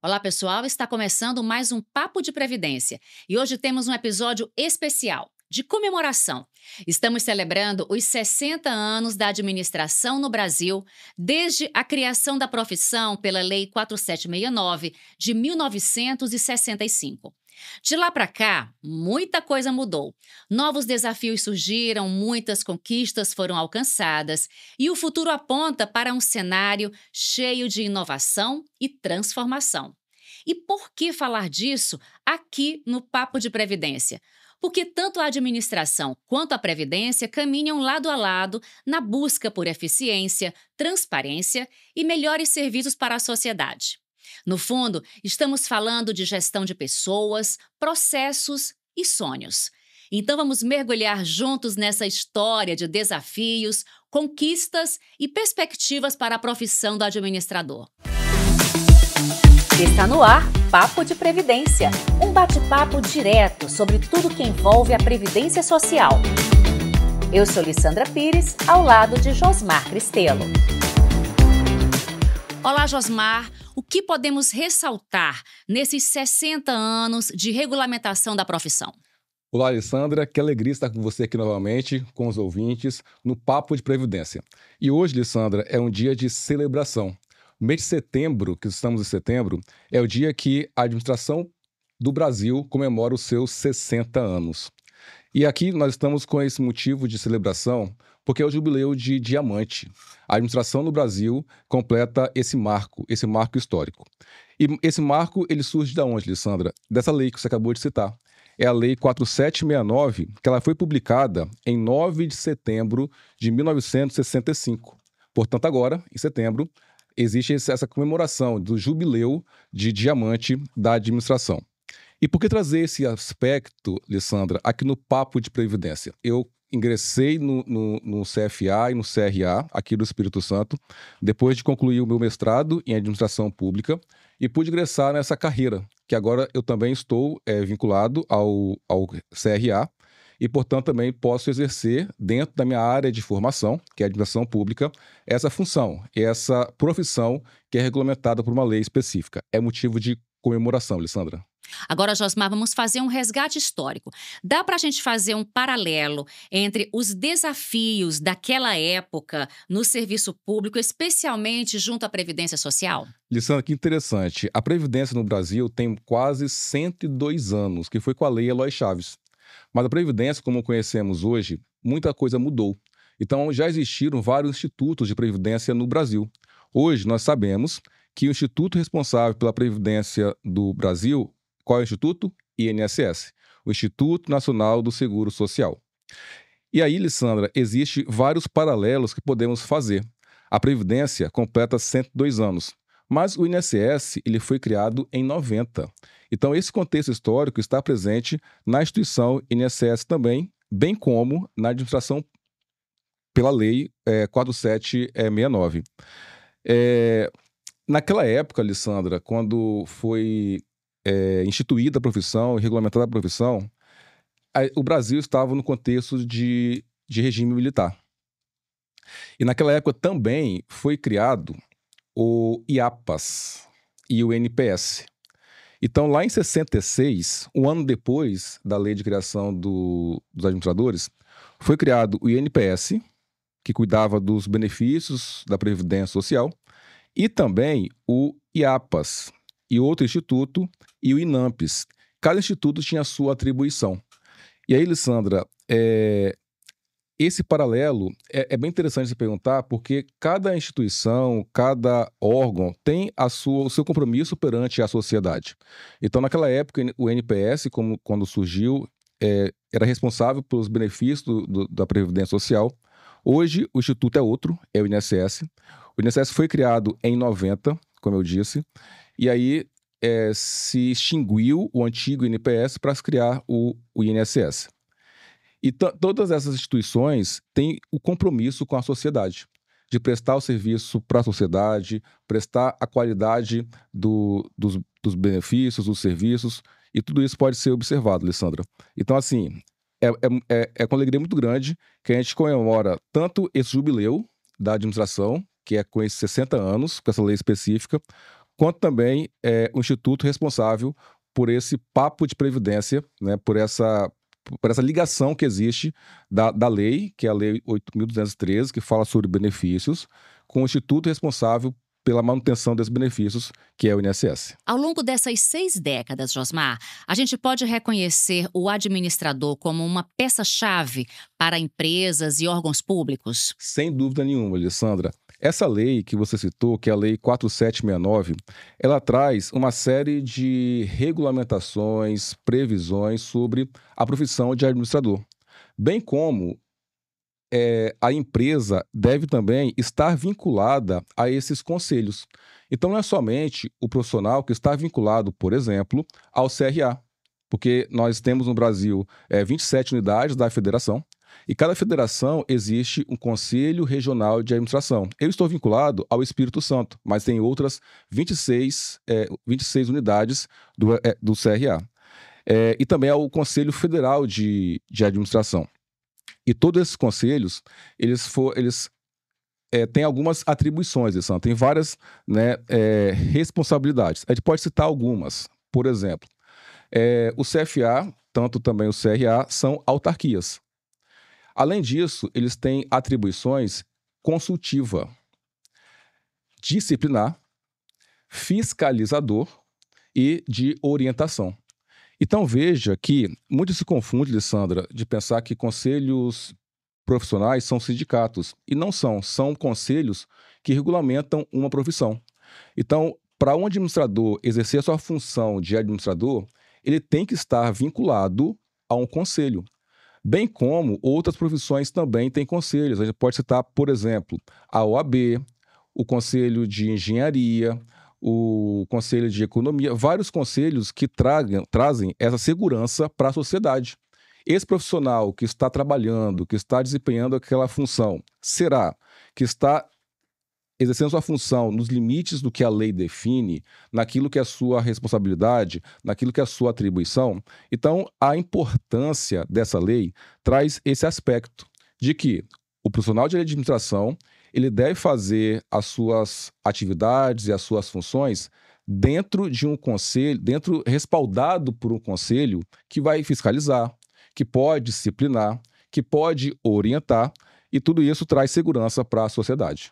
Olá, pessoal. Está começando mais um Papo de Previdência e hoje temos um episódio especial de comemoração. Estamos celebrando os 60 anos da administração no Brasil, desde a criação da profissão pela Lei 4769 de 1965. De lá para cá, muita coisa mudou. Novos desafios surgiram, muitas conquistas foram alcançadas e o futuro aponta para um cenário cheio de inovação e transformação. E por que falar disso aqui no Papo de Previdência? Porque tanto a administração quanto a Previdência caminham lado a lado na busca por eficiência, transparência e melhores serviços para a sociedade. No fundo, estamos falando de gestão de pessoas, processos e sonhos. Então vamos mergulhar juntos nessa história de desafios, conquistas e perspectivas para a profissão do administrador. Está no ar Papo de Previdência, um bate-papo direto sobre tudo que envolve a Previdência Social. Eu sou Lissandra Pires, ao lado de Josmar Cristelo. Olá, Josmar. O que podemos ressaltar nesses 60 anos de regulamentação da profissão? Olá, Alessandra, que alegria estar com você aqui novamente, com os ouvintes, no Papo de Previdência. E hoje, Alessandra, é um dia de celebração. O mês de setembro, que estamos em setembro, é o dia que a administração do Brasil comemora os seus 60 anos. E aqui nós estamos com esse motivo de celebração porque é o jubileu de diamante. A administração no Brasil completa esse marco histórico. E esse marco, ele surge de onde, Alessandra? Dessa lei que você acabou de citar. É a Lei 4769, que ela foi publicada em 9 de setembro de 1965. Portanto, agora, em setembro, existe essa comemoração do jubileu de diamante da administração. E por que trazer esse aspecto, Alessandra, aqui no Papo de Previdência? Eu ingressei no CFA e no CRA, aqui do Espírito Santo, depois de concluir o meu mestrado em administração pública e pude ingressar nessa carreira, que agora eu também estou vinculado ao CRA e, portanto, também posso exercer, dentro da minha área de formação, que é a administração pública, essa função, essa profissão que é regulamentada por uma lei específica. É motivo de comemoração, Alessandra. Agora, Josmar, vamos fazer um resgate histórico. Dá para a gente fazer um paralelo entre os desafios daquela época no serviço público, especialmente junto à Previdência Social? Alessandra, que interessante. A Previdência no Brasil tem quase 102 anos, que foi com a Lei Eloy Chaves. Mas a Previdência, como conhecemos hoje, muita coisa mudou. Então, já existiram vários institutos de Previdência no Brasil. Hoje, nós sabemos que o instituto responsável pela Previdência do Brasil, qual é o instituto? INSS, o Instituto Nacional do Seguro Social. E aí, Alessandra, existem vários paralelos que podemos fazer. A Previdência completa 102 anos, mas o INSS ele foi criado em 90. Então, esse contexto histórico está presente na instituição INSS também, bem como na administração pela Lei 4769. Naquela época, Alessandra, quando foi instituída a profissão e regulamentada a profissão, o Brasil estava no contexto de regime militar. E naquela época também foi criado o IAPAS e o NPS. Então, lá em 66, um ano depois da lei de criação dos administradores, foi criado o INPS, que cuidava dos benefícios da Previdência Social, e também o IAPAS, e outro instituto, e o INAMPS. Cada instituto tinha a sua atribuição. E aí, Alessandra, esse paralelo é bem interessante se perguntar, porque cada instituição, cada órgão tem o seu compromisso perante a sociedade. Então, naquela época, o NPS, quando surgiu, era responsável pelos benefícios da Previdência Social. Hoje, o instituto é outro, é o INSS. O INSS foi criado em 90, como eu disse, e aí se extinguiu o antigo INPS para se criar o INSS. E todas essas instituições têm o compromisso com a sociedade, de prestar o serviço para a sociedade, prestar a qualidade dos benefícios, dos serviços, e tudo isso pode ser observado, Alessandra. Então, assim, é com alegria muito grande que a gente comemora tanto esse jubileu da administração, que é com esses 60 anos, com essa lei específica, quanto também o instituto responsável por esse papo de previdência, né, por essa ligação que existe da lei, que é a Lei 8.213, que fala sobre benefícios, com o instituto responsável pela manutenção desses benefícios, que é o INSS. Ao longo dessas 6 décadas, Josmar, a gente pode reconhecer o administrador como uma peça-chave para empresas e órgãos públicos? Sem dúvida nenhuma, Alessandra. Essa lei que você citou, que é a Lei 4769, ela traz uma série de regulamentações, previsões sobre a profissão de administrador, bem como a empresa deve também estar vinculada a esses conselhos. Então, não é somente o profissional que está vinculado, por exemplo, ao CRA, porque nós temos no Brasil 27 unidades da federação, e cada federação existe um conselho regional de administração. Eu estou vinculado ao Espírito Santo, mas tem outras 26 unidades do CRA. E também ao Conselho Federal de Administração. E todos esses conselhos, eles têm algumas atribuições, tem várias, né, responsabilidades. A gente pode citar algumas. Por exemplo, o CFA, tanto também o CRA, são autarquias. Além disso, eles têm atribuições consultiva, disciplinar, fiscalizador e de orientação. Então veja que muito se confunde, Alessandra, de pensar que conselhos profissionais são sindicatos. E não são, são conselhos que regulamentam uma profissão. Então, para um administrador exercer a sua função de administrador, ele tem que estar vinculado a um conselho. Bem como outras profissões também têm conselhos. A gente pode citar, por exemplo, a OAB, o Conselho de Engenharia, o Conselho de Economia, vários conselhos que trazem essa segurança para a sociedade. Esse profissional que está trabalhando, que está desempenhando aquela função, será que está exercendo sua função nos limites do que a lei define, naquilo que é a sua responsabilidade, naquilo que é a sua atribuição? Então, a importância dessa lei traz esse aspecto de que o profissional de administração ele deve fazer as suas atividades e as suas funções dentro de um conselho, respaldado por um conselho que vai fiscalizar, que pode disciplinar, que pode orientar, e tudo isso traz segurança para a sociedade.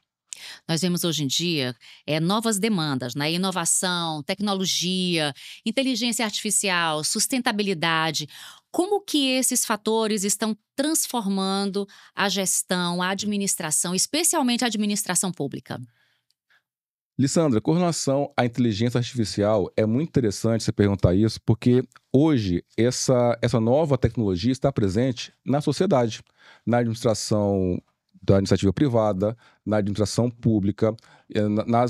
Nós vemos hoje em dia novas demandas, né? Inovação, tecnologia, inteligência artificial, sustentabilidade. Como que esses fatores estão transformando a gestão, a administração, especialmente a administração pública? Lissandra, com relação à inteligência artificial, é muito interessante você perguntar isso, porque hoje essa nova tecnologia está presente na sociedade, na administração da iniciativa privada, na administração pública,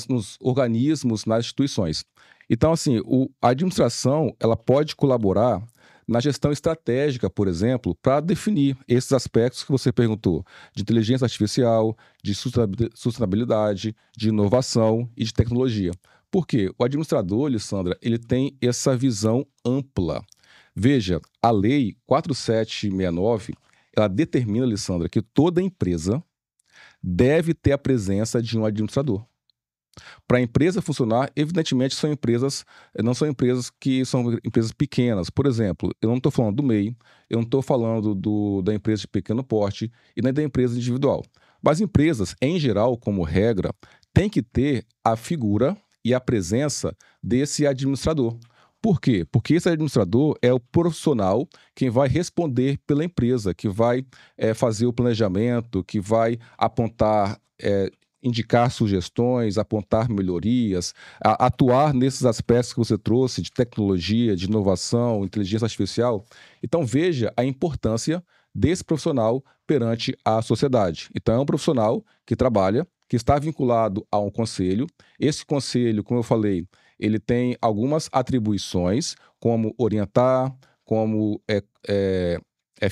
nos organismos, nas instituições. Então, assim, a administração ela pode colaborar na gestão estratégica, por exemplo, para definir esses aspectos que você perguntou, de inteligência artificial, de sustentabilidade, de inovação e de tecnologia. Por quê? O administrador, Alessandra, ele tem essa visão ampla. Veja, a Lei 4769, ela determina, Alessandra, que toda empresa deve ter a presença de um administrador. Para a empresa funcionar, evidentemente, não são empresas que são empresas pequenas. Por exemplo, eu não estou falando do MEI, eu não estou falando da empresa de pequeno porte e nem da empresa individual. Mas empresas, em geral, como regra, têm que ter a figura e a presença desse administrador. Por quê? Porque esse administrador é o profissional quem vai responder pela empresa, que vai fazer o planejamento, que vai apontar, indicar sugestões, apontar melhorias, atuar nesses aspectos que você trouxe de tecnologia, de inovação, inteligência artificial. Então veja a importância desse profissional perante a sociedade. Então é um profissional que trabalha, que está vinculado a um conselho. Esse conselho, como eu falei, ele tem algumas atribuições, como orientar, como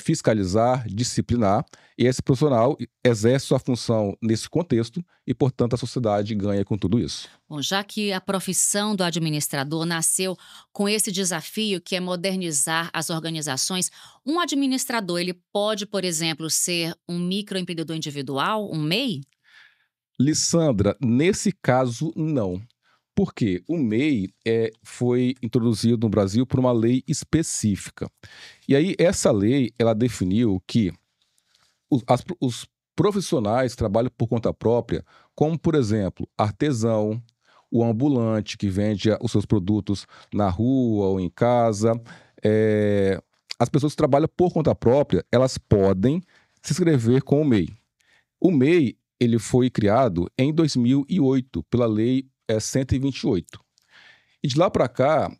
fiscalizar, disciplinar, e esse profissional exerce sua função nesse contexto e, portanto, a sociedade ganha com tudo isso. Bom, já que a profissão do administrador nasceu com esse desafio que é modernizar as organizações, um administrador ele pode, por exemplo, ser um microempreendedor individual, um MEI? Lissandra, nesse caso, não. Porque o MEI foi introduzido no Brasil por uma lei específica. E aí, essa lei, ela definiu que os profissionais trabalham por conta própria, como, por exemplo, artesão, o ambulante que vende os seus produtos na rua ou em casa. As pessoas que trabalham por conta própria, elas podem se inscrever com o MEI. O MEI, ele foi criado em 2008 pela Lei 128. E de lá para cá,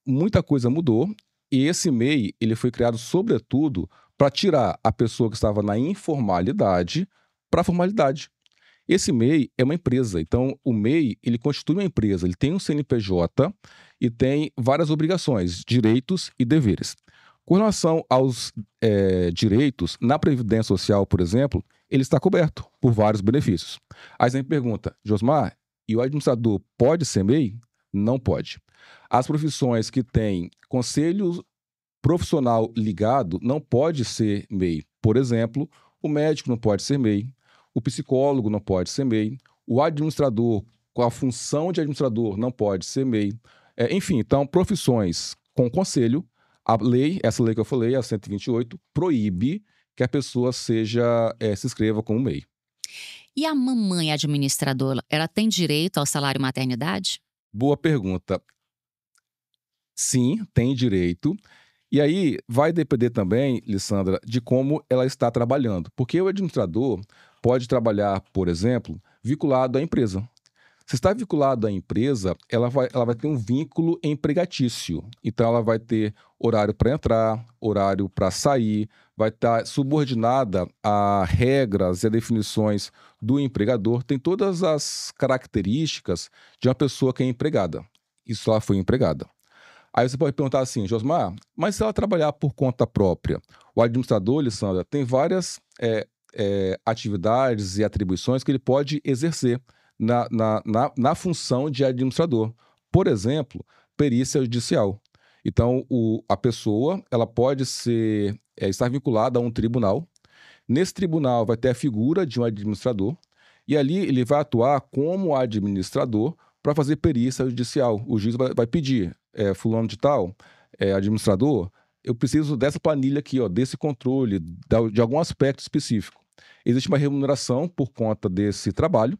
muita coisa mudou e esse MEI, ele foi criado sobretudo para tirar a pessoa que estava na informalidade para a formalidade. Esse MEI é uma empresa, então o MEI, ele constitui uma empresa, ele tem um CNPJ e tem várias obrigações, direitos e deveres. Com relação aos direitos, na Previdência Social, por exemplo, ele está coberto por vários benefícios. Aí você me pergunta, Josmar, e o administrador pode ser MEI? Não pode. As profissões que têm conselho profissional ligado não pode ser MEI. Por exemplo, o médico não pode ser MEI, o psicólogo não pode ser MEI, o administrador com a função de administrador não pode ser MEI. Enfim, então, profissões com conselho, essa lei que eu falei, a 128, proíbe que a pessoa se inscreva como MEI. E a mamãe administradora, ela tem direito ao salário maternidade? Boa pergunta. Sim, tem direito. E aí vai depender também, Lissandra, de como ela está trabalhando. Porque o administrador pode trabalhar, por exemplo, vinculado à empresa. Se está vinculado à empresa, ela vai ter um vínculo empregatício. Então, ela vai ter horário para entrar, horário para sair, vai estar subordinada a regras e a definições do empregador. Tem todas as características de uma pessoa que é empregada. Isso ela foi empregada. Aí você pode perguntar assim, Josmar, mas se ela trabalhar por conta própria, o administrador, Lissandra, tem várias atividades e atribuições que ele pode exercer na função de administrador. Por exemplo, perícia judicial. Então, a pessoa ela pode estar vinculada a um tribunal. Nesse tribunal vai ter a figura de um administrador e ali ele vai atuar como administrador para fazer perícia judicial. O juiz vai pedir, fulano de tal, administrador, eu preciso dessa planilha aqui, desse controle, de algum aspecto específico. Existe uma remuneração por conta desse trabalho,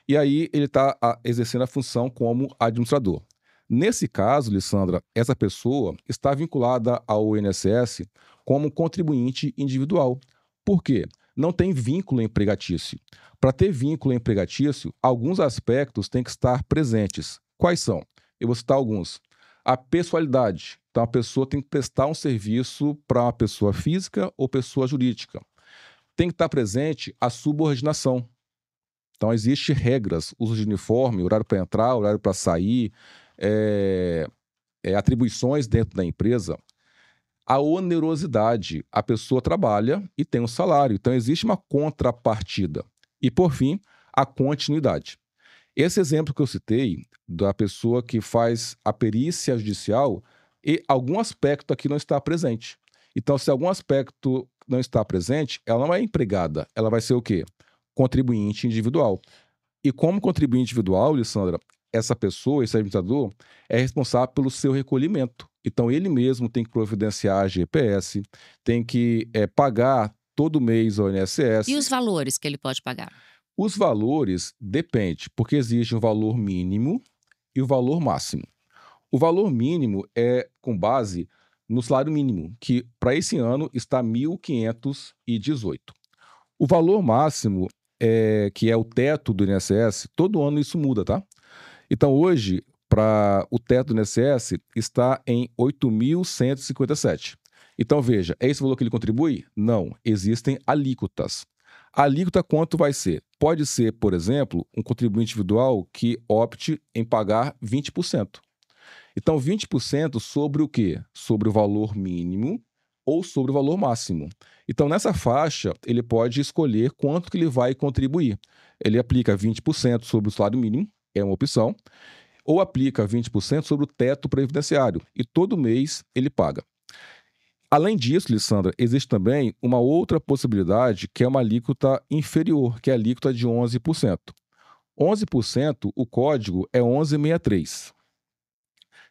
e aí ele está exercendo a função como administrador. Nesse caso, Lissandra, essa pessoa está vinculada ao INSS como contribuinte individual. Por quê? Não tem vínculo empregatício. Para ter vínculo empregatício, alguns aspectos têm que estar presentes. Quais são? Eu vou citar alguns. A pessoalidade. Então, a pessoa tem que prestar um serviço para uma pessoa física ou pessoa jurídica. Tem que estar presente a subordinação. Então, existem regras, uso de uniforme, horário para entrar, horário para sair, atribuições dentro da empresa. A onerosidade, a pessoa trabalha e tem um salário, então existe uma contrapartida. E, por fim, a continuidade. Esse exemplo que eu citei, da pessoa que faz a perícia judicial, e algum aspecto aqui não está presente. Então, se algum aspecto não está presente, ela não é empregada, ela vai ser o quê? Contribuinte individual. E como contribuinte individual, Lissandra, essa pessoa, esse administrador, é responsável pelo seu recolhimento. Então, ele mesmo tem que providenciar a GPS, tem que pagar todo mês ao INSS. E os valores que ele pode pagar? Os valores dependem, porque existe um valor mínimo e o valor máximo. O valor mínimo é com base no salário mínimo, que para esse ano está 1.518. O valor máximo, que é o teto do INSS, todo ano isso muda, tá? Então, hoje, o teto do INSS está em 8.157. Então, veja, é esse valor que ele contribui? Não, existem alíquotas. A alíquota quanto vai ser? Pode ser, por exemplo, um contribuinte individual que opte em pagar 20%. Então, 20% sobre o quê? Sobre o valor mínimo ou sobre o valor máximo. Então, nessa faixa, ele pode escolher quanto que ele vai contribuir. Ele aplica 20% sobre o salário mínimo, é uma opção, ou aplica 20% sobre o teto previdenciário, e todo mês ele paga. Além disso, Lissandra, existe também uma outra possibilidade, que é uma alíquota inferior, que é a alíquota de 11%. 11%, o código é 1163.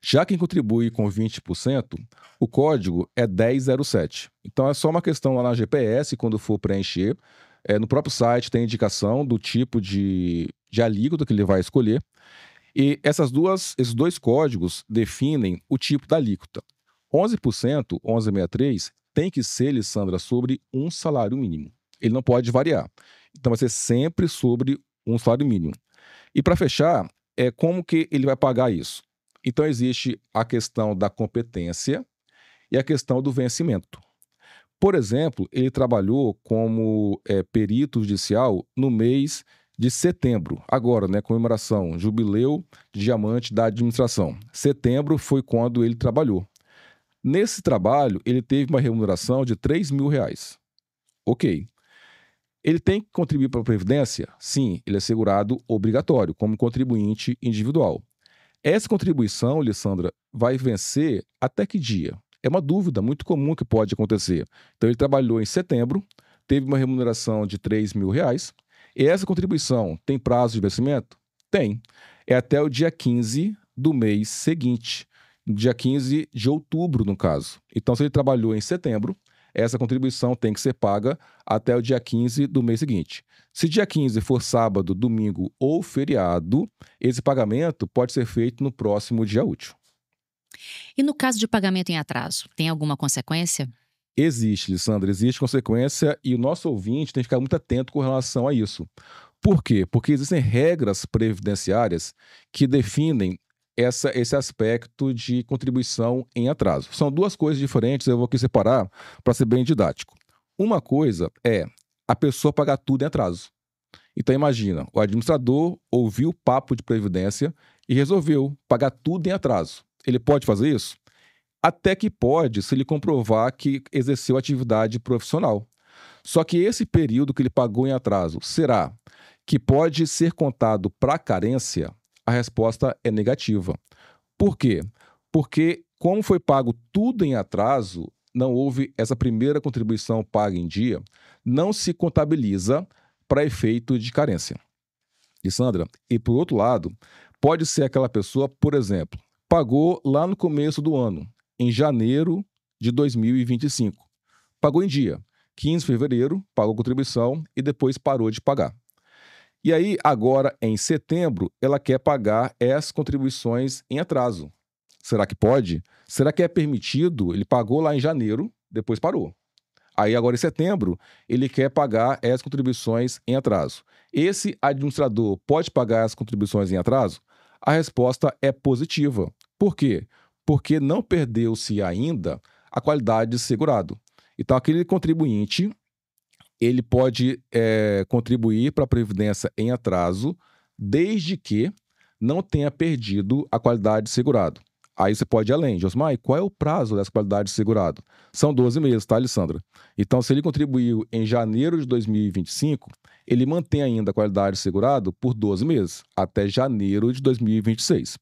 Já quem contribui com 20%, o código é 1007. Então é só uma questão lá na GPS, quando for preencher. No próprio site tem indicação do tipo de alíquota que ele vai escolher. E esses dois códigos definem o tipo da alíquota. 11%, 1163, tem que ser, Lissandra, sobre um salário mínimo. Ele não pode variar. Então vai ser sempre sobre um salário mínimo. E para fechar, como que ele vai pagar isso? Então existe a questão da competência e a questão do vencimento. Por exemplo, ele trabalhou como perito judicial no mês de setembro, agora, né, comemoração, jubileu de diamante da administração. Setembro foi quando ele trabalhou. Nesse trabalho, ele teve uma remuneração de R$3.000. Ok. Ele tem que contribuir para a Previdência? Sim, ele é segurado obrigatório, como contribuinte individual. Essa contribuição, Lissandra, vai vencer até que dia? É uma dúvida muito comum que pode acontecer. Então, ele trabalhou em setembro, teve uma remuneração de R$3.000, e essa contribuição tem prazo de vencimento? Tem. É até o dia 15 do mês seguinte, dia 15 de outubro, no caso. Então, se ele trabalhou em setembro, essa contribuição tem que ser paga até o dia 15 do mês seguinte. Se dia 15 for sábado, domingo ou feriado, esse pagamento pode ser feito no próximo dia útil. E no caso de pagamento em atraso, tem alguma consequência? Existe, Lissandra, existe consequência e o nosso ouvinte tem que ficar muito atento com relação a isso. Por quê? Porque existem regras previdenciárias que definem esse aspecto de contribuição em atraso. São duas coisas diferentes, eu vou aqui separar para ser bem didático. Uma coisa é a pessoa pagar tudo em atraso. Então imagina, o administrador ouviu o papo de previdência e resolveu pagar tudo em atraso. Ele pode fazer isso? Até que pode, se ele comprovar que exerceu atividade profissional. Só que esse período que ele pagou em atraso, será que pode ser contado para carência? A resposta é negativa. Por quê? Porque, como foi pago tudo em atraso, não houve essa primeira contribuição paga em dia, não se contabiliza para efeito de carência. Lissandra, e por outro lado, pode ser aquela pessoa, por exemplo, pagou lá no começo do ano, em janeiro de 2025. Pagou em dia, 15 de fevereiro, pagou a contribuição e depois parou de pagar. E aí, agora, em setembro, ela quer pagar essas contribuições em atraso. Será que pode? Será que é permitido? Ele pagou lá em janeiro, depois parou. Aí, agora em setembro, ele quer pagar essas contribuições em atraso. Esse administrador pode pagar as contribuições em atraso? A resposta é positiva. Por quê? Porque não perdeu-se ainda a qualidade de segurado. Então, aquele contribuinte, ele pode contribuir para a Previdência em atraso, desde que não tenha perdido a qualidade de segurado. Aí você pode ir além. Josmar, e qual é o prazo dessa qualidade de segurado? São 12 meses, tá, Alessandra? Então, se ele contribuiu em janeiro de 2025, ele mantém ainda a qualidade de segurado por 12 meses, até janeiro de 2026.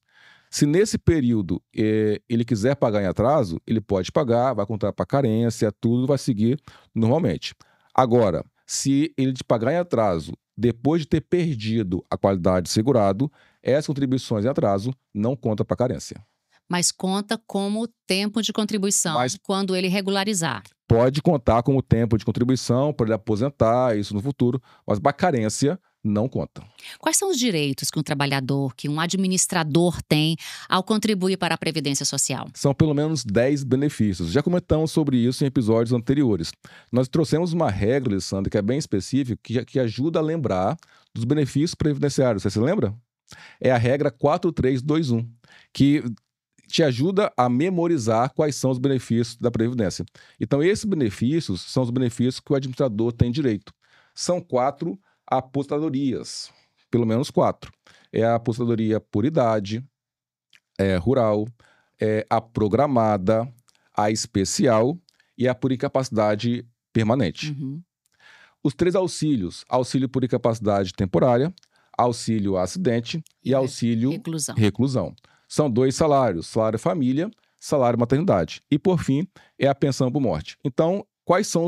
Se nesse período ele quiser pagar em atraso, ele pode pagar, vai contar para carência, tudo vai seguir normalmente. Agora, se ele te pagar em atraso, depois de ter perdido a qualidade de segurado, essas contribuições em atraso não contam para carência. Mas conta como tempo de contribuição quando ele regularizar. Pode contar como tempo de contribuição para ele aposentar, isso no futuro, mas para carência não conta. Quais são os direitos que um trabalhador, que um administrador tem ao contribuir para a Previdência Social? São pelo menos 10 benefícios. Já comentamos sobre isso em episódios anteriores. Nós trouxemos uma regra, Alessandra, que é bem específica, que ajuda a lembrar dos benefícios previdenciários. Você se lembra? É a regra 4321, que te ajuda a memorizar quais são os benefícios da Previdência. Então, esses benefícios são os benefícios que o administrador tem direito. São 4 aposentadorias, pelo menos 4. É a aposentadoria por idade, rural, a programada, a especial e a por incapacidade permanente. Uhum. Os 3 auxílios: auxílio por incapacidade temporária, auxílio acidente e auxílio reclusão. São 2 salários: salário família, salário maternidade. E, por fim, é a pensão por morte. Então, quais são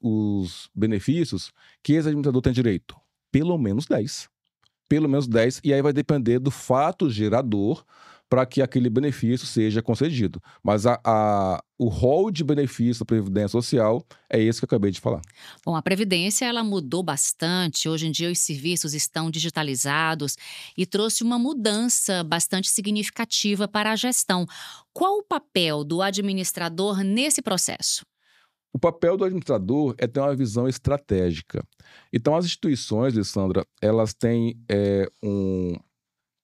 os benefícios que esse administrador tem direito? Pelo menos 10. Pelo menos 10, e aí vai depender do fato gerador para que aquele benefício seja concedido. Mas o rol de benefício da Previdência Social é esse que eu acabei de falar. Bom, a Previdência ela mudou bastante. Hoje em dia os serviços estão digitalizados e trouxe uma mudança bastante significativa para a gestão. Qual o papel do administrador nesse processo? O papel do administrador é ter uma visão estratégica. Então, as instituições, Alessandra, elas têm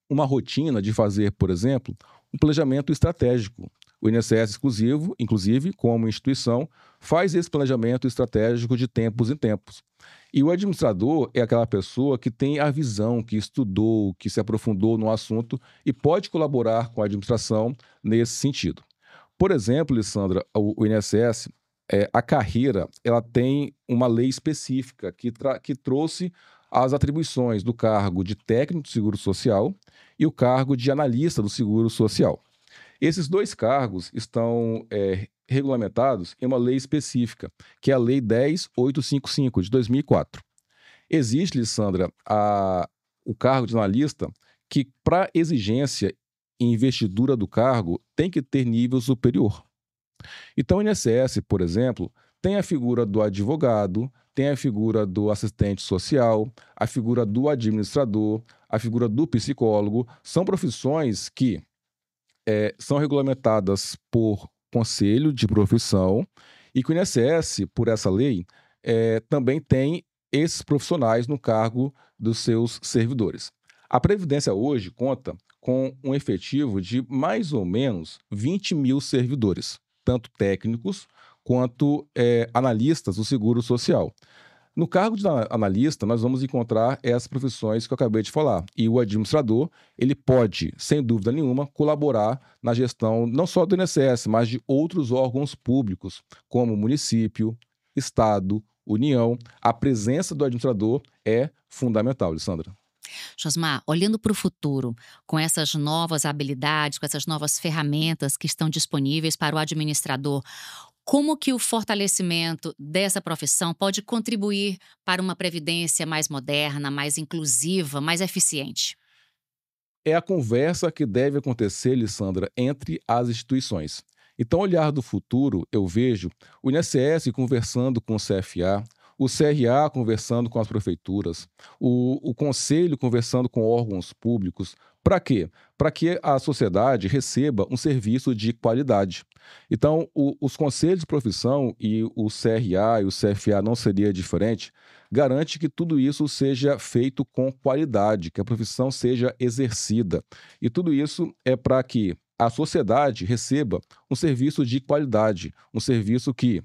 uma rotina de fazer, por exemplo, um planejamento estratégico. O INSS exclusivo, inclusive, como instituição, faz esse planejamento estratégico de tempos em tempos. E o administrador é aquela pessoa que tem a visão, que estudou, que se aprofundou no assunto e pode colaborar com a administração nesse sentido. Por exemplo, Alessandra, o INSS, a carreira, ela tem uma lei específica que trouxe as atribuições do cargo de técnico do Seguro Social e o cargo de analista do Seguro Social. Esses dois cargos estão regulamentados em uma lei específica, que é a Lei 10.855, de 2004. Existe, Alessandra, o cargo de analista que, para exigência e investidura do cargo, tem que ter nível superior. Então, o INSS, por exemplo, tem a figura do advogado, tem a figura do assistente social, a figura do administrador, a figura do psicólogo. São profissões que são regulamentadas por conselho de profissão e que o INSS, por essa lei, também tem esses profissionais no cargo dos seus servidores. A Previdência hoje conta com um efetivo de mais ou menos 20 mil servidores, tanto técnicos quanto analistas do Seguro Social. No cargo de analista, nós vamos encontrar essas profissões que eu acabei de falar. E o administrador, ele pode, sem dúvida nenhuma, colaborar na gestão não só do INSS, mas de outros órgãos públicos, como município, estado, União. A presença do administrador é fundamental, Alessandra. Josmar, olhando para o futuro, com essas novas habilidades, com essas novas ferramentas que estão disponíveis para o administrador, como que o fortalecimento dessa profissão pode contribuir para uma previdência mais moderna, mais inclusiva, mais eficiente? É a conversa que deve acontecer, Alessandra, entre as instituições. Então, olhar do futuro, eu vejo o INSS conversando com o CFA, o CRA conversando com as prefeituras, o Conselho conversando com órgãos públicos. Para quê? Para que a sociedade receba um serviço de qualidade. Então, os conselhos de profissão e o CRA e o CFA não seria diferente, garante que tudo isso seja feito com qualidade, que a profissão seja exercida. E tudo isso é para que a sociedade receba um serviço de qualidade, um serviço que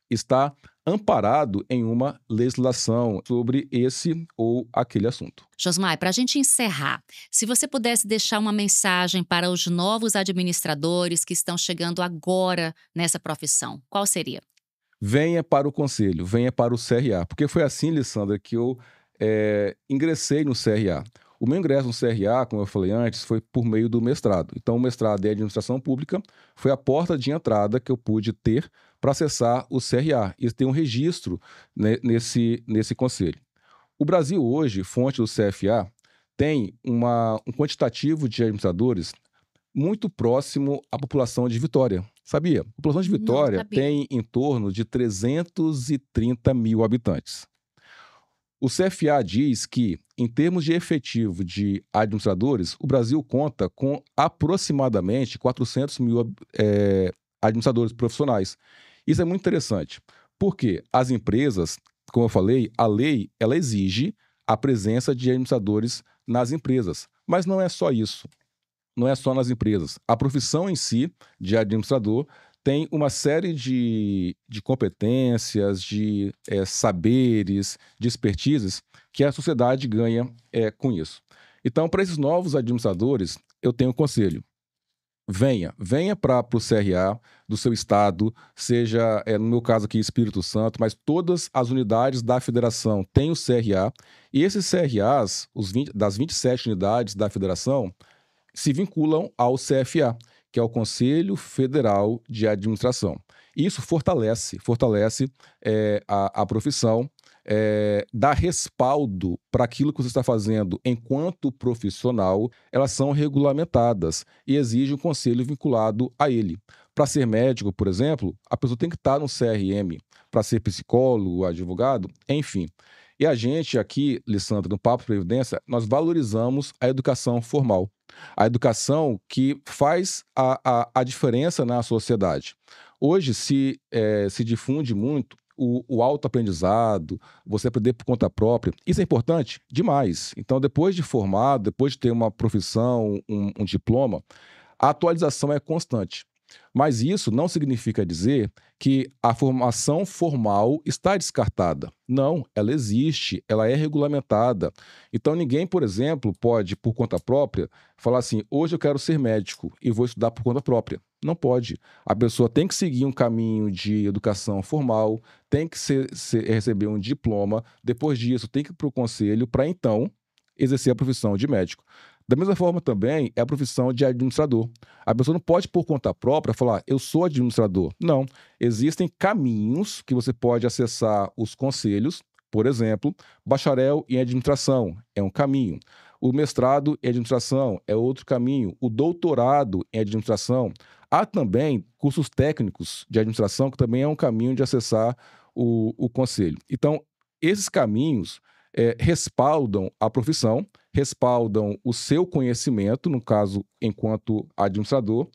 está amparado em uma legislação sobre esse ou aquele assunto. Josmar, para a gente encerrar, se você pudesse deixar uma mensagem para os novos administradores que estão chegando agora nessa profissão, qual seria? Venha para o conselho, venha para o CRA, porque foi assim, Alessandra, que eu ingressei no CRA. O meu ingresso no CRA, como eu falei antes, foi por meio do mestrado. Então, o mestrado em administração pública foi a porta de entrada que eu pude ter para acessar o CRA e ter um registro, né, nesse conselho. O Brasil hoje, fonte do CFA, tem um quantitativo de administradores muito próximo à população de Vitória. Sabia? A população de Vitória tem em torno de 330 mil habitantes. O CFA diz que, em termos de efetivo de administradores, o Brasil conta com aproximadamente 400 mil administradores profissionais. Isso é muito interessante, porque as empresas, como eu falei, a lei ela exige a presença de administradores nas empresas. Mas não é só isso, não é só nas empresas. A profissão em si, de administrador, tem uma série de competências, de saberes, de expertises que a sociedade ganha com isso. Então, para esses novos administradores, eu tenho um conselho. Venha para o CRA do seu estado, seja, no meu caso aqui, Espírito Santo, mas todas as unidades da federação têm o CRA, e esses CRAs, das 27 unidades da federação, se vinculam ao CFA, que é o Conselho Federal de Administração. Isso fortalece a profissão, dar respaldo para aquilo que você está fazendo enquanto profissional, elas são regulamentadas e exigem um conselho vinculado a ele. Para ser médico, por exemplo, a pessoa tem que estar no CRM. Para ser psicólogo, advogado, enfim. E a gente aqui, Lissandra, no Papo Previdência, nós valorizamos a educação formal. A educação que faz a diferença na sociedade. Hoje se difunde muito o autoaprendizado, você aprender por conta própria. Isso é importante demais. Então, depois de formado, depois de ter uma profissão, um diploma, a atualização é constante. Mas isso não significa dizer que a formação formal está descartada. Não, ela existe, ela é regulamentada. Então ninguém, por exemplo, pode, por conta própria, falar assim, hoje eu quero ser médico e vou estudar por conta própria. Não pode. A pessoa tem que seguir um caminho de educação formal, tem que receber um diploma, depois disso tem que ir para o conselho para então exercer a profissão de médico. Da mesma forma também é a profissão de administrador. A pessoa não pode, por conta própria, falar, eu sou administrador. Não. Existem caminhos que você pode acessar os conselhos. Por exemplo, bacharel em administração é um caminho. O mestrado em administração é outro caminho. O doutorado em administração. Há também cursos técnicos de administração, que também é um caminho de acessar o conselho. Então, esses caminhos respaldam a profissão, respaldam o seu conhecimento, no caso, enquanto administrador.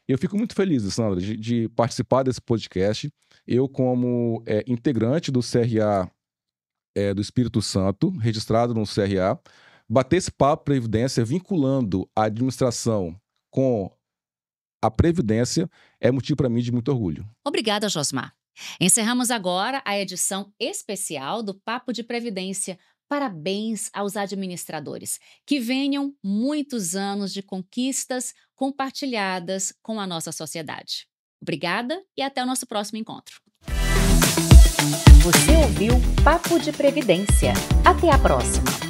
Eu fico muito feliz, Sandra, de participar desse podcast. Eu, como integrante do CRA do Espírito Santo, registrado no CRA, bater esse papo Previdência, vinculando a administração com a Previdência, é motivo para mim de muito orgulho. Obrigada, Josmar. Encerramos agora a edição especial do Papo de Previdência. Parabéns aos administradores. Que venham muitos anos de conquistas compartilhadas com a nossa sociedade. Obrigada e até o nosso próximo encontro. Você ouviu Papo de Previdência. Até a próxima.